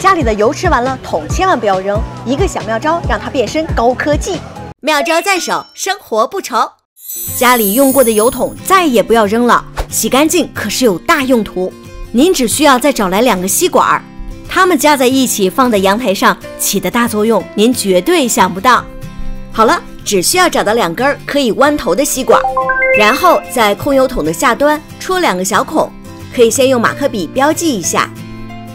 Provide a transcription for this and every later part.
家里的油吃完了，桶千万不要扔，一个小妙招让它变身高科技。妙招在手，生活不愁。家里用过的油桶再也不要扔了，洗干净可是有大用途。您只需要再找来2个吸管，它们加在一起放在阳台上，起的大作用您绝对想不到。好了，只需要找到2根可以弯头的吸管，然后在空油桶的下端戳2个小孔，可以先用马克笔标记一下，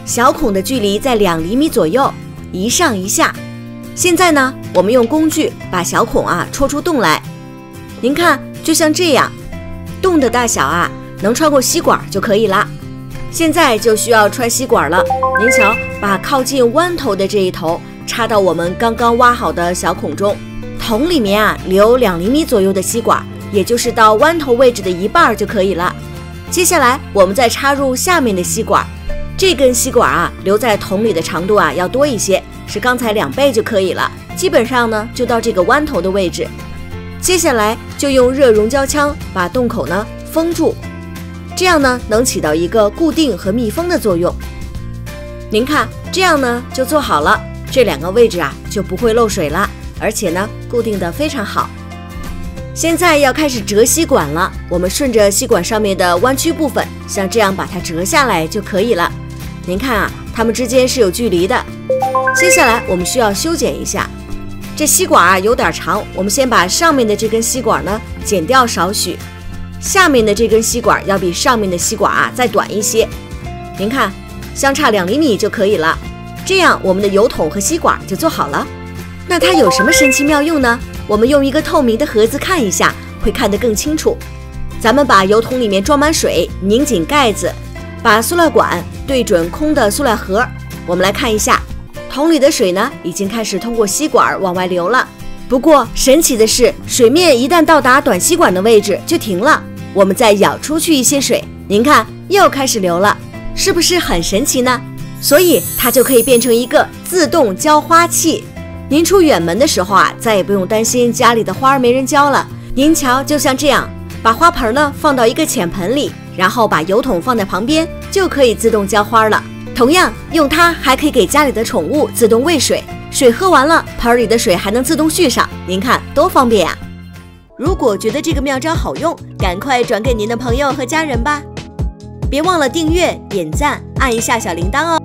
小孔的距离在2厘米左右，一上一下。现在呢，我们用工具把小孔戳出洞来。您看，就像这样，洞的大小能穿过吸管就可以了。现在就需要穿吸管了。您瞧，把靠近弯头的这一头插到我们刚刚挖好的小孔中，桶里面留2厘米左右的吸管，也就是到弯头位置的一半就可以了。接下来我们再插入下面的吸管，这根吸管留在桶里的长度要多一些，是刚才2倍就可以了。基本上呢就到这个弯头的位置。接下来就用热熔胶枪把洞口呢封住，这样呢能起到一个固定和密封的作用。您看，这样呢就做好了，这2个位置就不会漏水了，而且呢固定得非常好。现在要开始折吸管了，我们顺着吸管上面的弯曲部分，像这样把它折下来就可以了。您看它们之间是有距离的。接下来我们需要修剪一下，这吸管有点长，我们先把上面的这根吸管呢剪掉少许，下面的这根吸管要比上面的吸管再短一些。您看，相差2厘米就可以了。这样我们的油桶和吸管就做好了。那它有什么神奇妙用呢？我们用一个透明的盒子看一下，会看得更清楚。咱们把油桶里面装满水，拧紧盖子，把塑料管对准空的塑料盒。我们来看一下，桶里的水呢已经开始通过吸管往外流了。不过神奇的是，水面一旦到达短吸管的位置就停了。我们再舀出去一些水，您看又开始流了，是不是很神奇呢？所以它就可以变成一个自动浇花器。您出远门的时候再也不用担心家里的花没人浇了。您瞧，就像这样，把花盆呢放到一个浅盆里，然后把油桶放在旁边，就可以自动浇花了。同样，用它还可以给家里的宠物自动喂水，水喝完了，盆里的水还能自动续上。您看多方便呀！如果觉得这个妙招好用，赶快转给您的朋友和家人吧。别忘了订阅、点赞，按一下小铃铛哦。